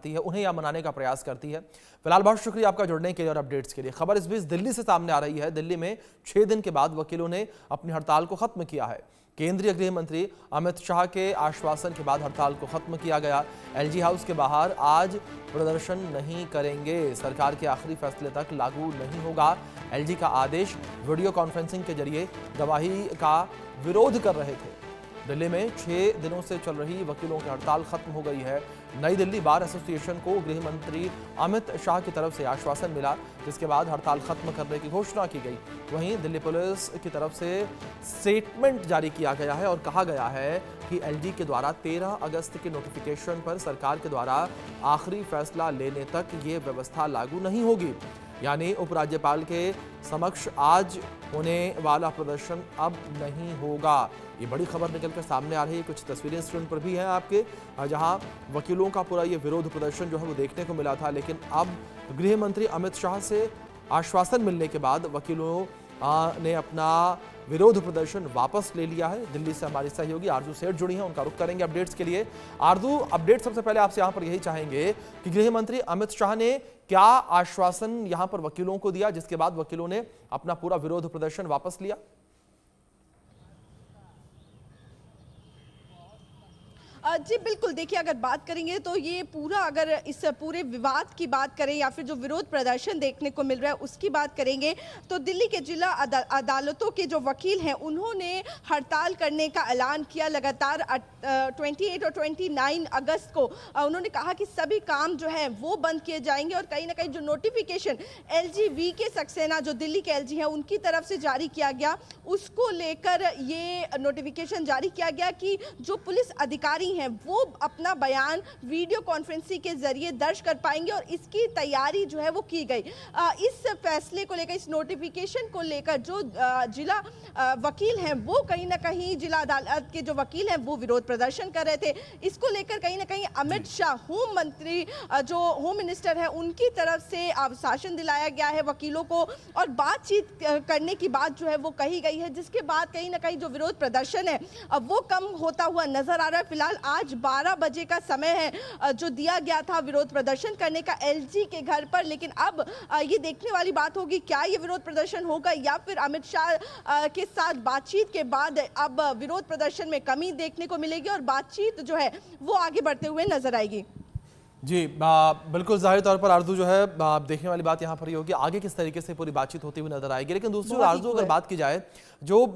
मनाती है, उन्हें यह मनाने का प्रयास करती है। फिलहाल बहुत शुक्रिया आपका जुड़ने के लिए और अपडेट्स के लिए। खबर इस बीच दिल्ली से सामने आ रही है। दिल्ली में 6 दिन के बाद वकीलों ने अपनी हड़ताल को खत्म किया है। केंद्रीय गृह मंत्री अमित शाह के आश्वासन के बाद हड़ताल को खत्म किया गया। एलजी हाउस के बाहर आज प्रदर्शन नहीं करेंगे, सरकार के आखिरी फैसले तक लागू नहीं होगा। एलजी का आदेश वीडियो कॉन्फ्रेंसिंग के जरिए गवाही का विरोध कर रहे थे। दिल्ली में 6 दिनों से चल रही वकीलों की हड़ताल खत्म हो गई है। नई दिल्ली बार एसोसिएशन को गृह मंत्री अमित शाह की तरफ से आश्वासन मिला, जिसके बाद हड़ताल खत्म करने की घोषणा की गई। वहीं दिल्ली पुलिस की तरफ से स्टेटमेंट जारी किया गया है और कहा गया है कि एलजी के द्वारा 13 अगस्त के नोटिफिकेशन पर सरकार के द्वारा आखिरी फैसला लेने तक ये व्यवस्था लागू नहीं होगी। यानी उपराज्यपाल के समक्ष आज होने वाला प्रदर्शन अब नहीं होगा। ये बड़ी खबर निकलकर सामने आ रही है। कुछ तस्वीरें स्क्रीन पर भी हैं आपके, जहां वकीलों का पूरा ये विरोध प्रदर्शन जो है वो देखने को मिला था। लेकिन अब गृह मंत्री अमित शाह से आश्वासन मिलने के बाद वकीलों ने अपना विरोध प्रदर्शन वापस ले लिया है। दिल्ली से हमारी सहयोगी आरजू सेठ जुड़ी हैं, उनका रुख करेंगे अपडेट्स के लिए। आरजू, अपडेट सबसे पहले आपसे यहां पर यही चाहेंगे कि गृह मंत्री अमित शाह ने क्या आश्वासन यहां पर वकीलों को दिया, जिसके बाद वकीलों ने अपना पूरा विरोध प्रदर्शन वापस लिया? जी बिल्कुल, देखिए अगर बात करेंगे तो ये पूरा, अगर इस पूरे विवाद की बात करें या फिर जो विरोध प्रदर्शन देखने को मिल रहा है उसकी बात करेंगे तो दिल्ली के जिला अदालतों के जो वकील हैं उन्होंने हड़ताल करने का ऐलान किया। लगातार 28 और 29 अगस्त को उन्होंने कहा कि सभी काम जो है वो बंद किए जाएंगे और कहीं ना कहीं जो नोटिफिकेशन एलजी के सक्सेना जो दिल्ली के एलजी है उनकी तरफ से जारी किया गया, उसको लेकर ये नोटिफिकेशन जारी किया गया कि जो पुलिस अधिकारी हैं वो अपना बयान वीडियो कॉन्फ्रेंसिंग के जरिए दर्ज कर पाएंगे और इसकी तैयारी जो है वो की गई। इस फैसले को लेकर, इस नोटिफिकेशन को लेकर जो जिला वकील हैं वो कहीं ना कहीं, जिला अदालत के जो वकील हैं वो विरोध प्रदर्शन कर रहे थे। इसको लेकर कहीं ना कहीं अमित शाह, होम मंत्री, जो होम मिनिस्टर है, उनकी तरफ से आश्वासन दिलाया गया है वकीलों को और बातचीत करने की बात जो है वो कही गई है, जिसके बाद कहीं ना कहीं जो विरोध प्रदर्शन है वो कम होता हुआ नजर आ रहा है। फिलहाल आज 12 बजे का समय है जो दिया गया था विरोध प्रदर्शन करने का एलजी के घर पर, लेकिन अब ये देखने वाली बात होगी क्या ये विरोध प्रदर्शन होगा या फिर अमित शाह के साथ बातचीत के बाद अब विरोध प्रदर्शन में कमी देखने को मिलेगी और बातचीत जो है वो आगे बढ़ते हुए नजर आएगी। जी बिल्कुल, जाहिर तौर पर आरजू जो है देखने वाली बात यहाँ पर ये होगी आगे किस तरीके से पूरी बातचीत होती हुई नजर आएगी। लेकिन दूसरी ओर आरजू अगर बात की जाए, जो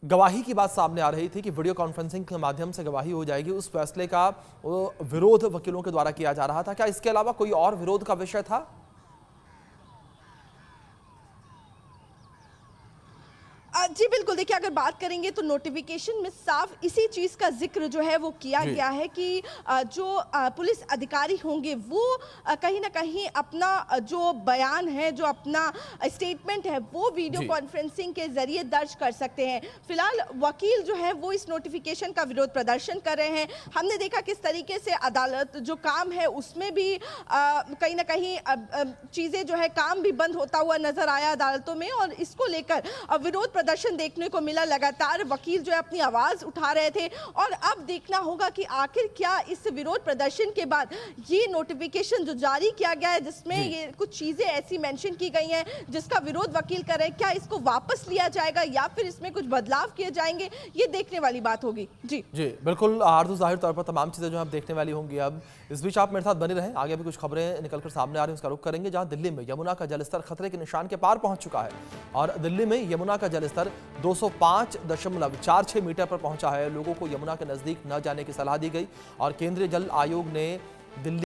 गवाही की बात सामने आ रही थी कि वीडियो कॉन्फ्रेंसिंग के माध्यम से गवाही हो जाएगी, उस फैसले का विरोध वकीलों के द्वारा किया जा रहा था। क्या इसके अलावा कोई और विरोध का विषय था? जी बिल्कुल, देखिए अगर बात करेंगे तो नोटिफिकेशन में साफ इसी चीज का जिक्र जो है वो किया गया है कि जो पुलिस अधिकारी होंगे वो कहीं ना कहीं अपना जो बयान है, जो अपना स्टेटमेंट है वो वीडियो कॉन्फ्रेंसिंग के जरिए दर्ज कर सकते हैं। फिलहाल वकील जो है वो इस नोटिफिकेशन का विरोध प्रदर्शन कर रहे हैं। हमने देखा किस तरीके से अदालत जो काम है उसमें भी कहीं ना कहीं चीजें जो है, काम भी बंद होता हुआ नजर आया अदालतों में और इसको लेकर विरोध प्रदर्शन देखने को मिला। लगातार वकील जो है अपनी आवाज उठा रहे थे और अब देखना होगा कि आखिर क्या इस विरोध प्रदर्शन के बाद ये नोटिफिकेशन जो जारी किया गया है जिसमें ये कुछ चीजें ऐसी मेंशन की गई हैं जिसका विरोध वकील कर रहे हैं, क्या इसको वापस लिया जाएगा या फिर इसमें कुछ बदलाव किए जाएंगे, ये देखने वाली बात होगी। जी बिल्कुल आरजू, जाहिर तौर पर तमाम चीजें जो आप देखने वाली होंगी। अब इस बीच आप मेरे साथ बने रहें, आगे भी कुछ खबरें निकलकर सामने आ रही हैं, उसका रुख करेंगे। जहां दिल्ली में यमुना का जलस्तर खतरे के निशान के पार पहुंच चुका है और दिल्ली में यमुना का जलस्तर 205.46 मीटर पर पहुंचा है। लोगों को यमुना के नजदीक न जाने की सलाह दी गई और केंद्रीय जल आयोग ने दिल्ली